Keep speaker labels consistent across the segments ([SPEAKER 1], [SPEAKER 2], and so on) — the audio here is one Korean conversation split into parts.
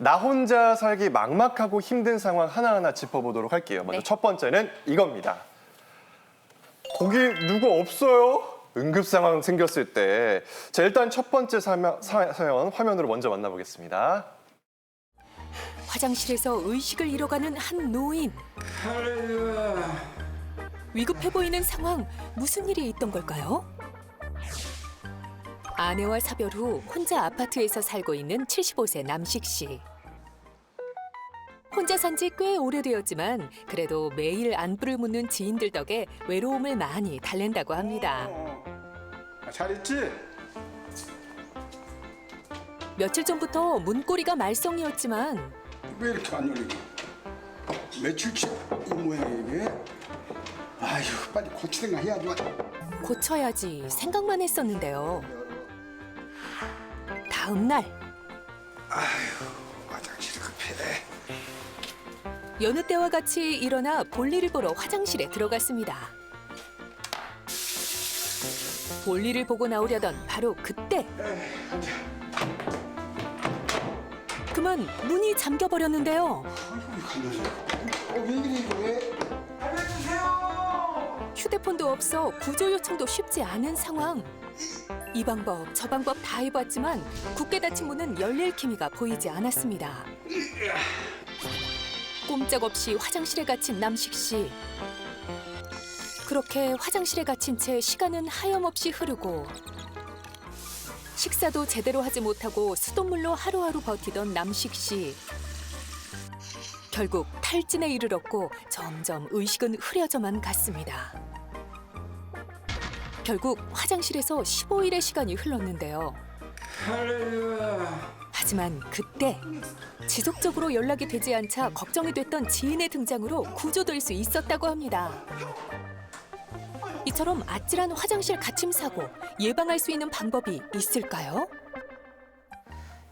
[SPEAKER 1] 나 혼자 살기 막막하고 힘든 상황 하나하나 짚어보도록 할게요. 먼저 첫 번째는 이겁니다. 거기 누구 없어요? 응급 상황 생겼을 때. 자, 일단 첫 번째 사연 화면으로 먼저 만나보겠습니다.
[SPEAKER 2] 화장실에서 의식을 잃어가는 한 노인. 위급해 보이는 상황, 무슨 일이 있던 걸까요? 아내와 사별 후 혼자 아파트에서 살고 있는 75세 남식 씨. 혼자 산 지 꽤 오래되었지만 그래도 매일 안부를 묻는 지인들 덕에 외로움을 많이 달랜다고 합니다.
[SPEAKER 3] 잘했지?
[SPEAKER 2] 며칠 전부터 문고리가 말썽이었지만
[SPEAKER 3] 왜 이렇게 안 열리고? 며칠째 이 모양이야 이게? 아휴 빨리 고치든가 해야지.
[SPEAKER 2] 고쳐야지 생각만 했었는데요. 다음 날
[SPEAKER 3] 화장실이 급해.
[SPEAKER 2] 여느 때와 같이 일어나 볼일을 보러 화장실에 들어갔습니다. 볼일을 보고 나오려던 바로 그때 그만 문이 잠겨버렸는데요.
[SPEAKER 3] 왜 이래 이거 왜? 알려주세요.
[SPEAKER 2] 휴대폰도 없어 구조 요청도 쉽지 않은 상황. 이 방법 저 방법 다 해봤지만 굳게 닫힌 문은 열릴 기미가 보이지 않았습니다. 꼼짝없이 화장실에 갇힌 남식 씨. 그렇게 화장실에 갇힌 채 시간은 하염없이 흐르고 식사도 제대로 하지 못하고 수돗물로 하루하루 버티던 남식 씨. 결국 탈진에 이르렀고 점점 의식은 흐려져만 갔습니다. 결국 화장실에서 15일의 시간이 흘렀는데요. 하지만 그때 지속적으로 연락이 되지 않자 걱정이 됐던 지인의 등장으로 구조될 수 있었다고 합니다. 이처럼 아찔한 화장실 갇힘 사고 예방할 수 있는 방법이 있을까요?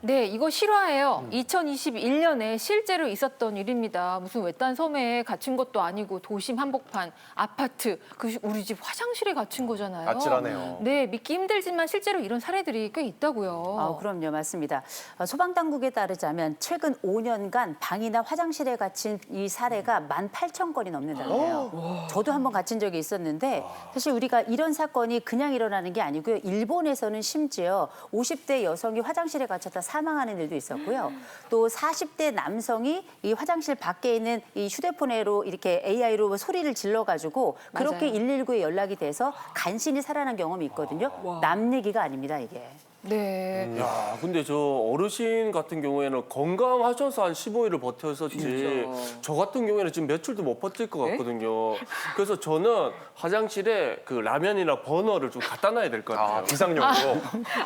[SPEAKER 4] 네, 이거 실화예요. 2021년에 실제로 있었던 일입니다. 무슨 외딴 섬에 갇힌 것도 아니고 도심 한복판, 아파트, 우리 집 화장실에 갇힌 거잖아요.
[SPEAKER 1] 아찔하네요.
[SPEAKER 4] 네, 믿기 힘들지만 실제로 이런 사례들이 꽤 있다고요.
[SPEAKER 5] 그럼요, 맞습니다. 소방당국에 따르자면 최근 5년간 방이나 화장실에 갇힌 이 사례가 18,000건이 넘는다고요. 저도 한번 갇힌 적이 있었는데 사실 우리가 이런 사건이 그냥 일어나는 게 아니고요. 일본에서는 심지어 50대 여성이 화장실에 갇혔다 사망하는 일도 있었고요. 또 40대 남성이 이 화장실 밖에 있는 이 휴대폰으로 이렇게 AI로 소리를 질러가지고 그렇게
[SPEAKER 4] 맞아요.
[SPEAKER 5] 119에 연락이 돼서 간신히 살아난 경험이 있거든요. 남 얘기가 아닙니다, 이게.
[SPEAKER 4] 네.
[SPEAKER 6] 야, 근데 저 어르신 같은 경우에는 건강하셔서 한 15일을 버텼었지. 저 같은 경우에는 지금 며칠도 못 버틸 것 같거든요. 그래서 저는 화장실에 그 라면이나 버너를 좀 갖다 놔야 될 것 같아요.
[SPEAKER 1] 비상용으로.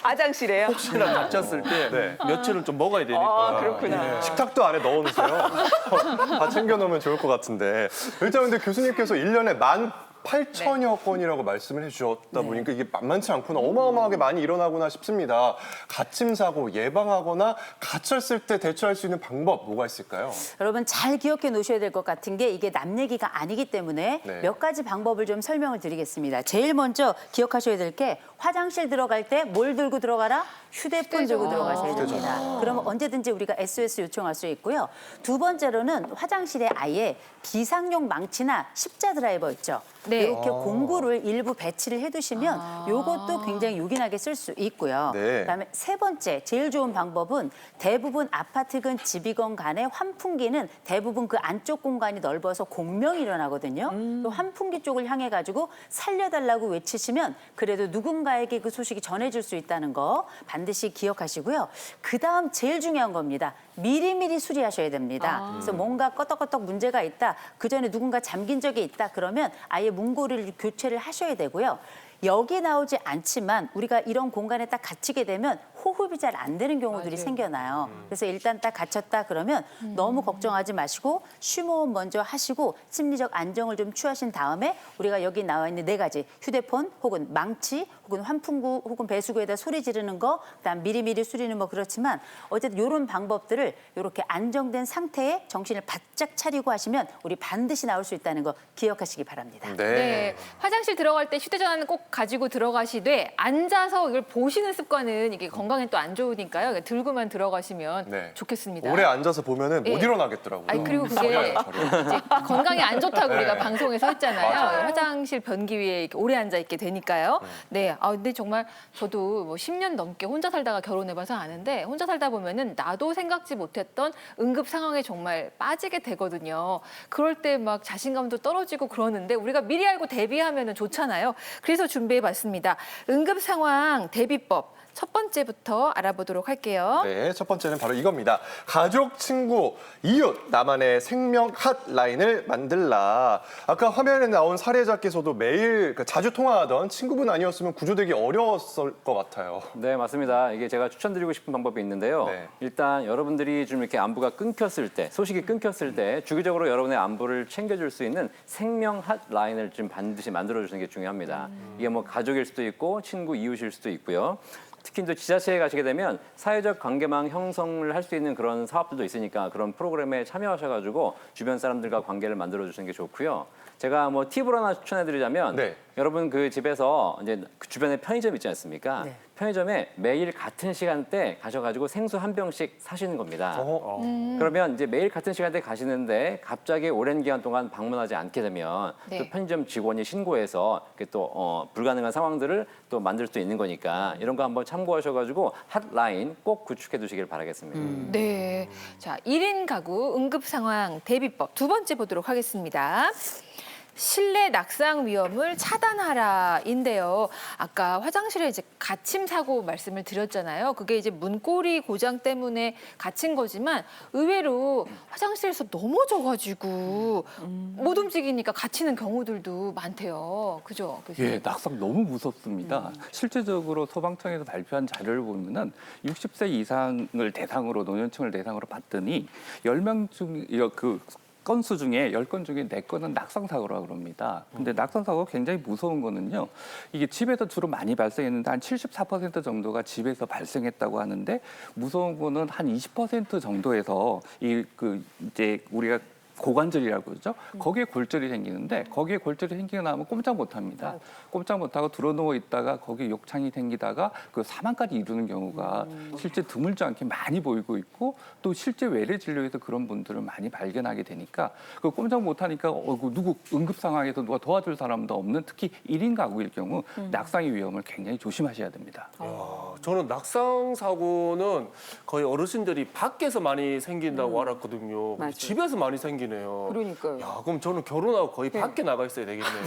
[SPEAKER 7] 화장실에요?
[SPEAKER 6] 혹시나 다쳤을 때
[SPEAKER 1] 네.
[SPEAKER 6] 며칠은 좀 먹어야 되니까.
[SPEAKER 7] 그렇구나.
[SPEAKER 1] 식탁도 안에 넣어놓으세요. 다 챙겨놓으면 좋을 것 같은데. 일단 근데 교수님께서 1년에 18,000여 건이라고 말씀을 해주셨다 보니까 이게 만만치 않구나. 어마어마하게 많이 일어나구나 싶습니다. 갇힘 사고 예방하거나 갇혔을 때 대처할 수 있는 방법 뭐가 있을까요?
[SPEAKER 5] 여러분 잘 기억해 놓으셔야 될 것 같은 게 이게 남 얘기가 아니기 때문에
[SPEAKER 1] 네.
[SPEAKER 5] 몇 가지 방법을 좀 설명을 드리겠습니다. 제일 먼저 기억하셔야 될 게 화장실 들어갈 때 뭘 들고 들어가라? 휴대폰 들고 들어가셔야 됩니다. 그러면 언제든지 우리가 SOS 요청할 수 있고요. 두 번째로는 화장실에 아예 비상용 망치나 십자 드라이버 있죠.
[SPEAKER 4] 네.
[SPEAKER 5] 이렇게 공구를 일부 배치를 해두시면 이것도 굉장히 요긴하게 쓸 수 있고요.
[SPEAKER 1] 네.
[SPEAKER 5] 그다음에 세 번째, 제일 좋은 방법은 대부분 아파트건 집이건 간에 환풍기는 대부분 그 안쪽 공간이 넓어서 공명이 일어나거든요. 그 환풍기 쪽을 향해 가지고 살려달라고 외치시면 그래도 누군가에게 그 소식이 전해질 수 있다는 거 반드시 기억하시고요. 그다음 제일 중요한 겁니다. 미리미리 수리하셔야 됩니다. 그래서 뭔가 껐덕껐덕 문제가 있다. 그 전에 누군가 잠긴 적이 있다. 그러면 아예 문고리를 교체를 하셔야 되고요. 여기 나오지 않지만 우리가 이런 공간에 딱 갇히게 되면 호흡이 잘 안 되는 경우들이 생겨나요. 그래서 일단 딱 갇혔다 그러면 너무 걱정하지 마시고 쉬호흡 먼저 하시고 심리적 안정을 좀 취하신 다음에 우리가 여기 나와 있는 네 가지 휴대폰 혹은 망치 혹은 환풍구 혹은 배수구에다 소리 지르는 거, 그다음 미리미리 수리는 뭐 그렇지만 어쨌든 이런 방법들을 이렇게 안정된 상태에 정신을 바짝 차리고 하시면 우리 반드시 나올 수 있다는 거 기억하시기 바랍니다.
[SPEAKER 4] 네. 화장실 들어갈 때 휴대전화는 꼭 가지고 들어가시되 앉아서 이걸 보시는 습관은 이게 건강에 또 안 좋으니까요. 그러니까 들고만 들어가시면
[SPEAKER 1] 네.
[SPEAKER 4] 좋겠습니다.
[SPEAKER 1] 오래 앉아서 보면은 못
[SPEAKER 4] 예.
[SPEAKER 1] 일어나겠더라고요.
[SPEAKER 4] 아니 그리고 그게
[SPEAKER 1] 저려요, 저려.
[SPEAKER 4] 이제 건강에 안 좋다고
[SPEAKER 1] 네.
[SPEAKER 4] 우리가 방송에서 했잖아요.
[SPEAKER 1] 맞아요.
[SPEAKER 4] 화장실 변기 위에 이렇게 오래 앉아 있게 되니까요. 네. 아 근데 정말 저도 뭐 10년 넘게 혼자 살다가 결혼해봐서 아는데 혼자 살다 보면은 나도 생각지 못했던 응급 상황에 정말 빠지게 되거든요. 그럴 때 막 자신감도 떨어지고 그러는데 우리가 미리 알고 대비하면은 좋잖아요. 그래서 준비해봤습니다. 응급 상황 대비법. 첫 번째부터 알아보도록 할게요.
[SPEAKER 1] 네, 첫 번째는 바로 이겁니다. 가족, 친구, 이웃, 나만의 생명 핫라인을 만들라. 아까 화면에 나온 사례자께서도 매일 자주 통화하던 친구분 아니었으면 구조되기 어려웠을 것 같아요.
[SPEAKER 7] 네, 맞습니다. 이게 제가 추천드리고 싶은 방법이 있는데요.
[SPEAKER 1] 네.
[SPEAKER 7] 일단 여러분들이 좀 이렇게 안부가 끊겼을 때, 소식이 끊겼을 때 주기적으로 여러분의 안부를 챙겨줄 수 있는 생명 핫라인을 좀 반드시 만들어주시는 게 중요합니다. 이게 뭐 가족일 수도 있고 친구, 이웃일 수도 있고요. 특히 또 지자체에 가시게 되면 사회적 관계망 형성을 할 수 있는 그런 사업들도 있으니까 그런 프로그램에 참여하셔가지고 주변 사람들과 관계를 만들어주시는 게 좋고요. 제가 뭐 팁을 하나 추천해드리자면
[SPEAKER 1] 네.
[SPEAKER 7] 여러분 그 집에서 이제 그 주변에 편의점 있지 않습니까?
[SPEAKER 5] 네.
[SPEAKER 7] 편의점에 매일 같은 시간대 가셔가지고 생수 한 병씩 사시는 겁니다. 그러면 이제 매일 같은 시간대 가시는데 갑자기 오랜 기간 동안 방문하지 않게 되면
[SPEAKER 4] 네.
[SPEAKER 7] 또 편의점 직원이 신고해서 이렇게 또 불가능한 상황들을 또 만들 수 있는 거니까 이런 거 한번 참고하셔가지고 핫라인 꼭 구축해 두시길 바라겠습니다.
[SPEAKER 4] 네. 자, 1인 가구 응급 상황 대비법 두 번째 보도록 하겠습니다. 실내 낙상 위험을 차단하라인데요. 아까 화장실에 이제 갇힘 사고 말씀을 드렸잖아요. 그게 이제 문고리 고장 때문에 갇힌 거지만 의외로 화장실에서 넘어져가지고 못 움직이니까 갇히는 경우들도 많대요. 그죠? 교수님?
[SPEAKER 8] 예, 낙상 너무 무섭습니다. 실제적으로 소방청에서 발표한 자료를 보면은 60세 이상을 대상으로 노년층을 대상으로 봤더니 10명 중 그 건수 중에 10건 중에 4건은 낙상 사고라고 그럽니다. 근데 낙상 사고가 굉장히 무서운 거는요. 이게 집에서 주로 많이 발생했는데 한 74% 정도가 집에서 발생했다고 하는데 무서운 거는 한 20% 정도에서 이제 우리가 고관절이라고 그러죠. 거기에 골절이 생기는데 거기에 골절이 생기고 나면 꼼짝 못합니다. 꼼짝 못하고 들어누워 있다가 거기에 욕창이 생기다가 그 사망까지 이루는 경우가 실제 드물지 않게 많이 보이고 있고 또 실제 외래 진료에서 그런 분들을 많이 발견하게 되니까 그 꼼짝 못하니까 누구 응급 상황에서 누가 도와줄 사람도 없는 특히 1인 가구일 경우 낙상의 위험을 굉장히 조심하셔야 됩니다.
[SPEAKER 6] 저는 낙상 사고는 거의 어르신들이 밖에서 많이 생긴다고 알았거든요.
[SPEAKER 9] 맞아요.
[SPEAKER 6] 집에서 많이 생기네요.
[SPEAKER 9] 그러니까요.
[SPEAKER 6] 야, 그럼 저는 결혼하고 거의 밖에 나가 있어야 되겠네요.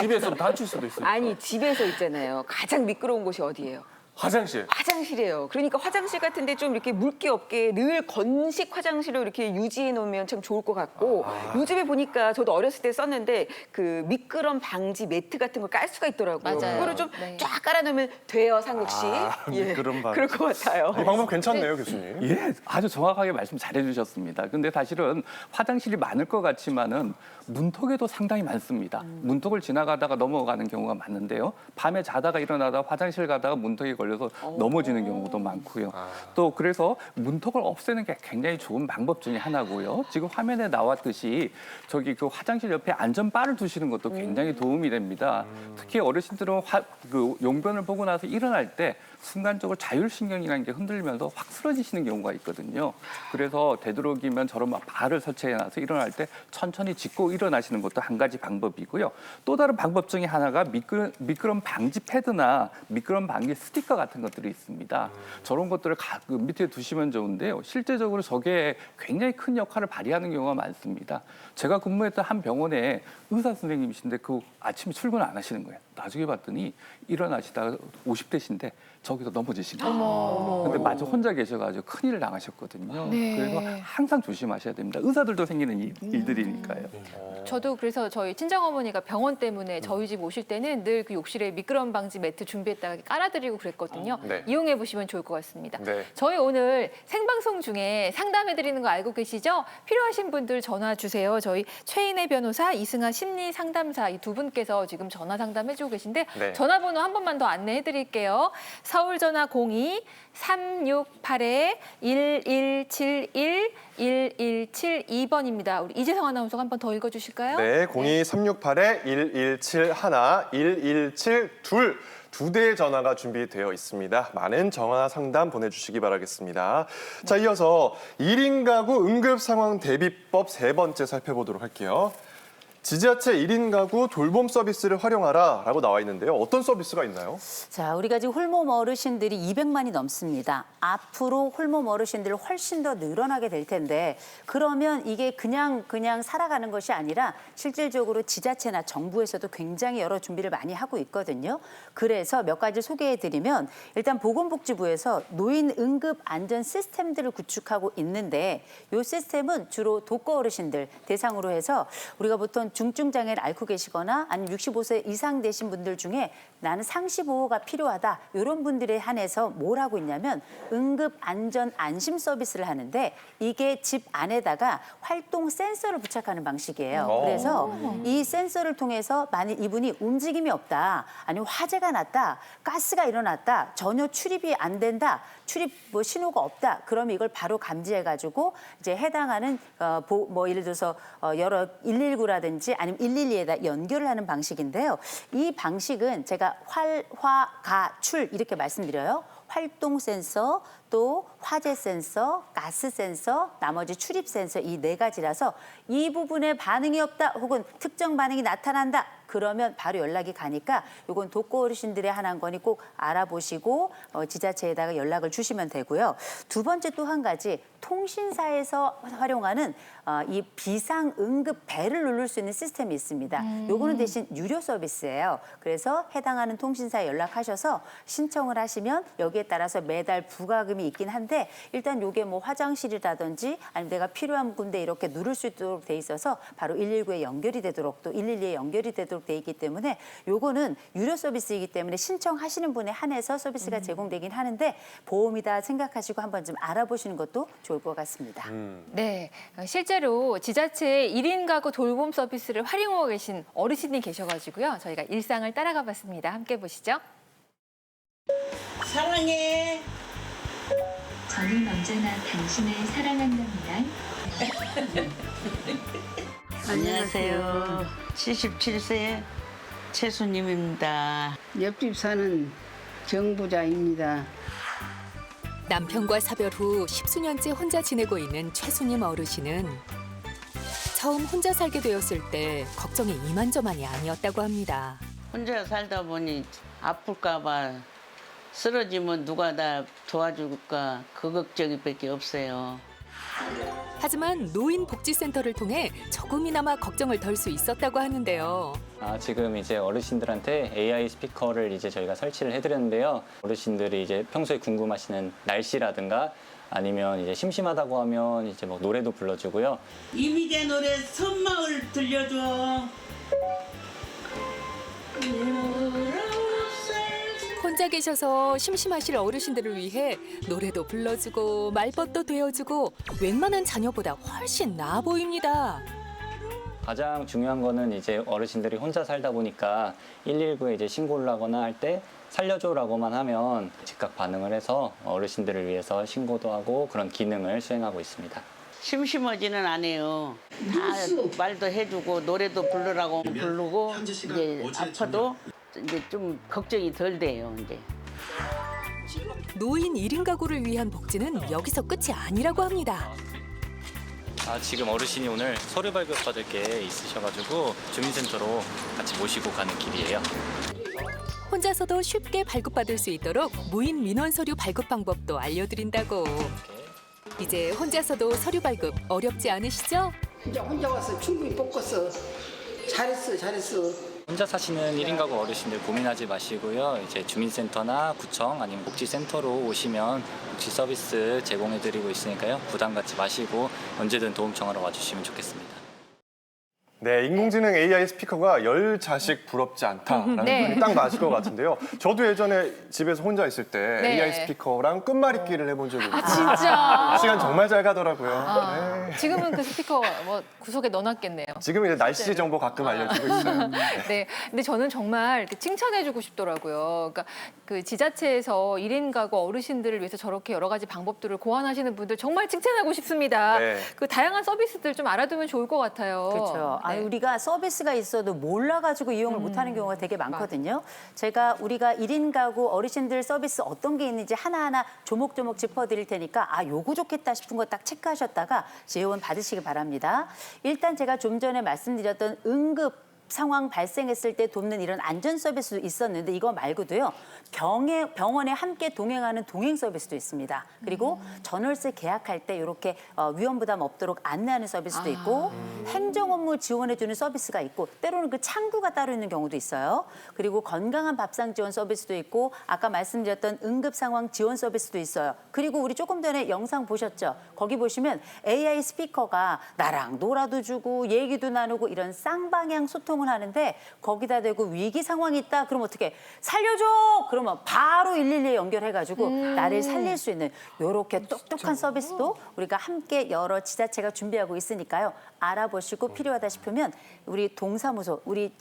[SPEAKER 6] 집에서 다칠 수도 있어요.
[SPEAKER 9] 아니 집에서 있잖아요. 가장 미끄러운 곳이 어디예요?
[SPEAKER 6] 화장실.
[SPEAKER 9] 화장실이에요. 그러니까 화장실 같은데 좀 이렇게 물기 없게 늘 건식 화장실로 이렇게 유지해 놓으면 참 좋을 것 같고 요즘에 보니까 저도 어렸을 때 썼는데 그 미끄럼 방지 매트 같은 걸 깔 수가 있더라고요.
[SPEAKER 4] 맞아요.
[SPEAKER 9] 그거를 좀
[SPEAKER 4] 네.
[SPEAKER 9] 쫙 깔아놓으면 돼요, 상국 씨.
[SPEAKER 1] 미끄럼 방지.
[SPEAKER 9] 그럴 것 같아요.
[SPEAKER 1] 이 방법 괜찮네요, 교수님.
[SPEAKER 8] 예, 아주 정확하게 말씀 잘해주셨습니다. 근데 사실은 화장실이 많을 것 같지만은 문턱에도 상당히 많습니다. 문턱을 지나가다가 넘어가는 경우가 많은데요. 밤에 자다가 일어나다가 화장실 가다가 문턱에 걸려서 넘어지는 경우도 많고요. 또 그래서 문턱을 없애는 게 굉장히 좋은 방법 중에 하나고요. 지금 화면에 나왔듯이 저기 그 화장실 옆에 안전바를 두시는 것도 굉장히 도움이 됩니다. 특히 어르신들은 그 용변을 보고 나서 일어날 때 순간적으로 자율신경이라는 게 흔들리면서 확 쓰러지시는 경우가 있거든요. 그래서 되도록이면 저런 바를 설치해놔서 일어날 때 천천히 짚고 일어나시는 것도 한 가지 방법이고요. 또 다른 방법 중에 하나가 미끄럼 방지 패드나 미끄럼 방지 스티커 같은 것들이 있습니다. 저런 것들을 그 밑에 두시면 좋은데요. 실제적으로 저게 굉장히 큰 역할을 발휘하는 경우가 많습니다. 제가 근무했던 한 병원에 의사 선생님이신데 그 아침에 출근 안 하시는 거예요. 나중에 봤더니 일어나시다가 50대신데 저기서 넘어지신 거예요. 근데 마저 혼자 계셔가지고 큰일을 당하셨거든요.
[SPEAKER 4] 네.
[SPEAKER 8] 그래서 항상 조심하셔야 됩니다. 의사들도 생기는 일들이니까요.
[SPEAKER 4] 저도 그래서 저희 친정어머니가 병원 때문에 저희 집 오실 때는 늘 그 욕실에 미끄럼 방지 매트 준비했다가 깔아드리고 그랬거든요.
[SPEAKER 1] 네.
[SPEAKER 4] 이용해 보시면 좋을 것 같습니다.
[SPEAKER 1] 네.
[SPEAKER 4] 저희 오늘 생방송 중에 상담해드리는 거 알고 계시죠? 필요하신 분들 전화 주세요. 저희 최인혜 변호사, 이승아 심리 상담사 이 두 분께서 지금 전화 상담해주고 해주고 계신데
[SPEAKER 1] 네.
[SPEAKER 4] 전화번호 한 번만 더 안내해 드릴게요. 서울 전화 02-368-1171 1172번입니다. 우리 이재성 아나운서가 한 번 더 읽어주실까요?
[SPEAKER 1] 네, 02-368-1171, 1172 두 대의 전화가 준비되어 있습니다. 많은 전화 상담 보내주시기 바라겠습니다. 자, 이어서 1인 가구 응급 상황 대비법 세 번째 살펴보도록 할게요. 지자체 1인 가구 돌봄 서비스를 활용하라라고 나와 있는데요. 어떤 서비스가 있나요?
[SPEAKER 5] 자, 우리가 지금 홀몸 어르신들이 200만이 넘습니다. 앞으로 홀몸 어르신들 훨씬 더 늘어나게 될 텐데 그러면 이게 그냥 살아가는 것이 아니라 실질적으로 지자체나 정부에서도 굉장히 여러 준비를 많이 하고 있거든요. 그래서 몇 가지 소개해드리면 일단 보건복지부에서 노인 응급 안전 시스템들을 구축하고 있는데 이 시스템은 주로 독거 어르신들 대상으로 해서 우리가 보통 중증 장애를 앓고 계시거나 아니면 65세 이상 되신 분들 중에 나는 상시 보호가 필요하다 이런 분들에 한해서 뭘 하고 있냐면 응급 안전 안심 서비스를 하는데 이게 집 안에다가 활동 센서를 부착하는 방식이에요. 그래서 이 센서를 통해서 만일 이분이 움직임이 없다, 아니면 화재가 났다, 가스가 일어났다, 전혀 출입이 안 된다, 출입 신호가 없다, 그러면 이걸 바로 감지해가지고 이제 해당하는 예를 들어서 여러 119라든지 아니면 112에다 연결을 하는 방식인데요. 이 방식은 제가 출 이렇게 말씀드려요. 활동 센서, 또 화재 센서, 가스 센서, 나머지 출입 센서 이 네 가지라서 이 부분에 반응이 없다 혹은 특정 반응이 나타난다 그러면 바로 연락이 가니까 이건 독거 어르신들의 하나인 거니 꼭 알아보시고 지자체에다가 연락을 주시면 되고요. 두 번째 또 한 가지 통신사에서 활용하는 이 비상 응급 벨을 누를 수 있는 시스템이 있습니다. 요거는 대신 유료 서비스예요. 그래서 해당하는 통신사에 연락하셔서 신청을 하시면 여기에 따라서 매달 부과금이 있긴 한데 일단 요게 뭐 화장실이라든지 아니면 내가 필요한 군데 이렇게 누를 수 있도록 돼 있어서 바로 119에 연결이 되도록 또 112에 연결이 되도록 돼 있기 때문에 요거는 유료 서비스이기 때문에 신청하시는 분에 한해서 서비스가 제공되긴 하는데 보험이다 생각하시고 한번 좀 알아보시는 것도 좋을 것 같습니다.
[SPEAKER 4] 네, 실제로 지자체의 1인 가구 돌봄 서비스를 활용하고 계신 어르신이 계셔가지고요. 저희가 일상을 따라가 봤습니다. 함께 보시죠.
[SPEAKER 10] 사랑해.
[SPEAKER 11] 저는 언제나 당신을 사랑한답니다.
[SPEAKER 10] 안녕하세요. 77세 최수님입니다.
[SPEAKER 12] 옆집 사는 정부자입니다.
[SPEAKER 2] 남편과 사별 후 10수년째 혼자 지내고 있는 최수님 어르신은 처음 혼자 살게 되었을 때 걱정이 이만저만이 아니었다고 합니다.
[SPEAKER 10] 혼자 살다 보니 아플까 봐 쓰러지면 누가 나 도와줄까 그 걱정이밖에 없어요.
[SPEAKER 2] 하지만 노인복지센터를 통해 조금이나마 걱정을 덜 수 있었다고 하는데요.
[SPEAKER 13] 지금 이제 어르신들한테 AI 스피커를 이제 저희가 설치를 해드렸는데요. 어르신들이 이제 평소에 궁금하시는 날씨라든가 아니면 이제 심심하다고 하면 이제 뭐 노래도 불러주고요.
[SPEAKER 10] 이미재 노래 섬마을 들려줘.
[SPEAKER 2] 혼자 계셔서 심심하실 어르신들을 위해 노래도 불러주고 말벗도 되어주고 웬만한 자녀보다 훨씬 나아 보입니다.
[SPEAKER 13] 가장 중요한 거는 이제 어르신들이 혼자 살다 보니까 119에 이제 신고를 하거나 할 때 살려줘라고만 하면 즉각 반응을 해서 어르신들을 위해서 신고도 하고 그런 기능을 수행하고 있습니다.
[SPEAKER 10] 심심하지는 않아요. 다 말도 해주고 노래도 부르라고 부르고 이제 아파도 이제 좀 걱정이 덜 돼요. 이제.
[SPEAKER 2] 노인 1인 가구를 위한 복지는 여기서 끝이 아니라고 합니다.
[SPEAKER 13] 지금 어르신이 오늘 서류 발급 받을 게 있으셔가지고 주민센터로 같이 모시고 가는 길이에요.
[SPEAKER 2] 혼자서도 쉽게 발급받을 수 있도록 무인 민원 서류 발급 방법도 알려드린다고. 이제 혼자서도 서류 발급 어렵지 않으시죠?
[SPEAKER 12] 이제 혼자 와서 충분히 뽑겠어. 잘했어.
[SPEAKER 13] 혼자 사시는 1인 가구 어르신들 고민하지 마시고요. 이제 주민센터나 구청 아니면 복지센터로 오시면 복지 서비스 제공해드리고 있으니까요. 부담 갖지 마시고 언제든 도움 청하러 와주시면 좋겠습니다.
[SPEAKER 1] 네, 인공지능 AI 스피커가 10자식 부럽지 않다라는
[SPEAKER 4] 네.
[SPEAKER 1] 표현이 딱 맞을 것 같은데요. 저도 예전에 집에서 혼자 있을 때
[SPEAKER 4] 네.
[SPEAKER 1] AI 스피커랑 끝말잇기를 해본 적이 있어요.
[SPEAKER 4] 진짜.
[SPEAKER 1] 시간 정말 잘 가더라고요. 네.
[SPEAKER 4] 지금은 그 스피커 뭐 구석에 넣어놨겠네요.
[SPEAKER 1] 지금 이제 날씨 정보 가끔 알려주고 있어요.
[SPEAKER 4] 네, 근데 저는 정말 이렇게 칭찬해주고 싶더라고요. 그러니까 그 지자체에서 1인 가구 어르신들을 위해서 저렇게 여러 가지 방법들을 고안하시는 분들 정말 칭찬하고 싶습니다.
[SPEAKER 1] 네.
[SPEAKER 4] 그 다양한 서비스들 좀 알아두면 좋을 것 같아요.
[SPEAKER 5] 그렇죠.
[SPEAKER 4] 네.
[SPEAKER 5] 우리가 서비스가 있어도 몰라가지고 이용을 못하는 경우가 되게 많거든요. 우리가 1인 가구 어르신들 서비스 어떤 게 있는지 하나하나 조목조목 짚어드릴 테니까 요거 좋겠다 싶은 거 딱 체크하셨다가 지원 받으시기 바랍니다. 일단 제가 좀 전에 말씀드렸던 응급 상황 발생했을 때 돕는 이런 안전 서비스도 있었는데 이거 말고도요. 병원에 함께 동행하는 동행 서비스도 있습니다. 그리고 전월세 계약할 때 이렇게 위험 부담 없도록 안내하는 서비스도 있고 행정 업무 지원해주는 서비스가 있고 때로는 그 창구가 따로 있는 경우도 있어요. 그리고 건강한 밥상 지원 서비스도 있고 아까 말씀드렸던 응급 상황 지원 서비스도 있어요. 그리고 우리 조금 전에 영상 보셨죠? 거기 보시면 AI 스피커가 나랑 놀아도 주고 얘기도 나누고 이런 쌍방향 소통을 하는데 거기다 대고 위기 상황이 있다. 그럼 어떻게 살려줘. 그러면 바로 112에 연결해가지고 나를 살릴 수 있는 이렇게 똑똑한 서비스도 우리가 함께 여러 지자체가 준비하고 있으니까요. 알아보시고 필요하다 싶으면 우리 동사무소, 우리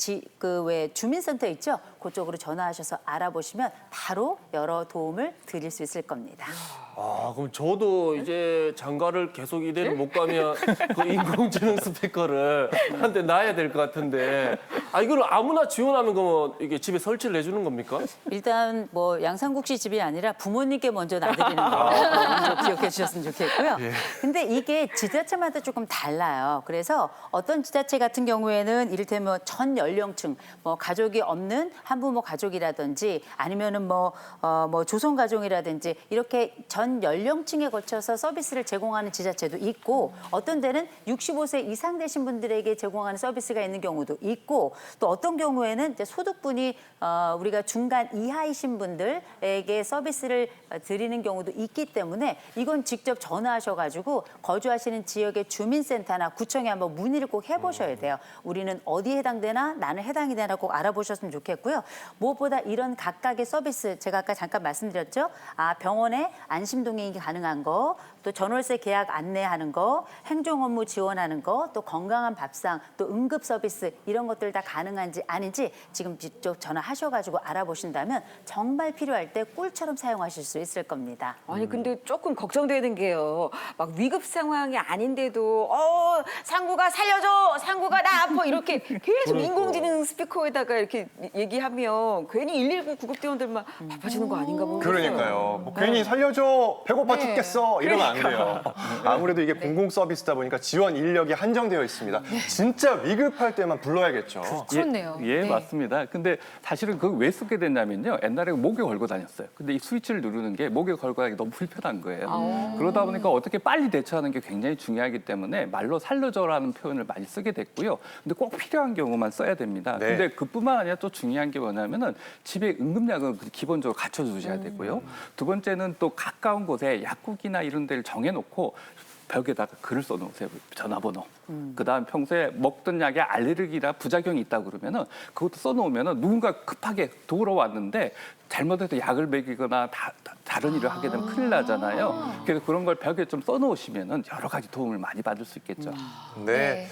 [SPEAKER 5] 왜 주민센터 있죠? 그쪽으로 전화하셔서 알아보시면 바로 여러 도움을 드릴 수 있을 겁니다.
[SPEAKER 6] 그럼 저도 이제 장가를 계속 이대로 못 가면 그 인공지능 스피커를 한 대 놔야 될 것 같은데 이걸 아무나 지원하면 그 이게 집에 설치를 해주는 겁니까?
[SPEAKER 5] 일단 뭐 양상국 씨 집이 아니라 부모님께 먼저 놔드리는 거 먼저 기억해 주셨으면 좋겠고요. 근데 이게 지자체마다 조금 달라요. 그래서 어떤 지자체 같은 경우에는 이를테면 전 연령층, 뭐 가족이 없는 한부모 가족이라든지 아니면은 뭐 조성 가정이라든지 이렇게 전 연령층에 거쳐서 서비스를 제공하는 지자체도 있고 어떤 데는 65세 이상 되신 분들에게 제공하는 서비스가 있는 경우도 있고 또 어떤 경우에는 이제 소득분이 우리가 중간 이하이신 분들에게 서비스를 드리는 경우도 있기 때문에 이건 직접 전화하셔가지고 거주하시는 지역의 주민센터나 구청에 한번 문의를 꼭 해보셔야 돼요. 우리는 어디에 해당되나 나는 해당이 되나 꼭 알아보셨으면 좋겠고요. 무엇보다 이런 각각의 서비스 제가 아까 잠깐 말씀드렸죠. 병원에 안심동행이 가능한 거, 또 전월세 계약 안내하는 거, 행정 업무 지원하는 거, 또 건강한 밥상, 또 응급 서비스 이런 것들 다 가능한지 아닌지 지금 직접 전화하셔가지고 알아보신다면 정말 필요할 때 꿀처럼 사용하실 수 있을 겁니다.
[SPEAKER 9] 아니 근데 조금 걱정되는 게요. 막 위급 상황이 아닌데도 상구가 살려줘, 상구가 나 아파 이렇게 계속 인공지능 스피커에다가 이렇게 얘기하면 괜히 119 구급대원들만 바빠지는 거 아닌가 모르겠어요.
[SPEAKER 1] 그러니까요. 뭐 괜히 살려줘, 배고파 죽겠어 이러면 안 돼요. 아무래도 이게 공공 서비스다 보니까 지원 인력이 한정되어 있습니다. 진짜 위급할 때만 불러야겠죠.
[SPEAKER 4] 그렇네요.
[SPEAKER 8] 예,
[SPEAKER 4] 네.
[SPEAKER 8] 맞습니다. 근데 사실은 그거 왜 쓰게 됐냐면요. 옛날에 목에 걸고 다녔어요. 근데 이 스위치를 누르는 게 목에 걸고 하기 너무 불편한 거예요. 그러다 보니까 어떻게 빨리 대처하는 게 굉장히 중요하기 때문에 말로 살려줘라는 표현을 많이 쓰게 됐고요. 근데 꼭 필요한 경우만 써야 됩니다.
[SPEAKER 1] 네.
[SPEAKER 8] 근데 그뿐만 아니라 또 중요한 게 뭐냐면은 집에 응급약은 기본적으로 갖춰두셔야 되고요. 두 번째는 또 가까운 곳에 약국이나 이런 데를 정해놓고 벽에다가 글을 써놓으세요. 전화번호. 그다음 평소에 먹던 약에 알레르기나 부작용이 있다 그러면은 그것도 써놓으면은 누군가 급하게 돌아왔는데 잘못해서 약을 먹이거나 다른 일을 하게 되면 큰일 나잖아요. 그래서 그런 걸 벽에 좀 써놓으시면은 여러 가지 도움을 많이 받을 수 있겠죠.
[SPEAKER 1] 네.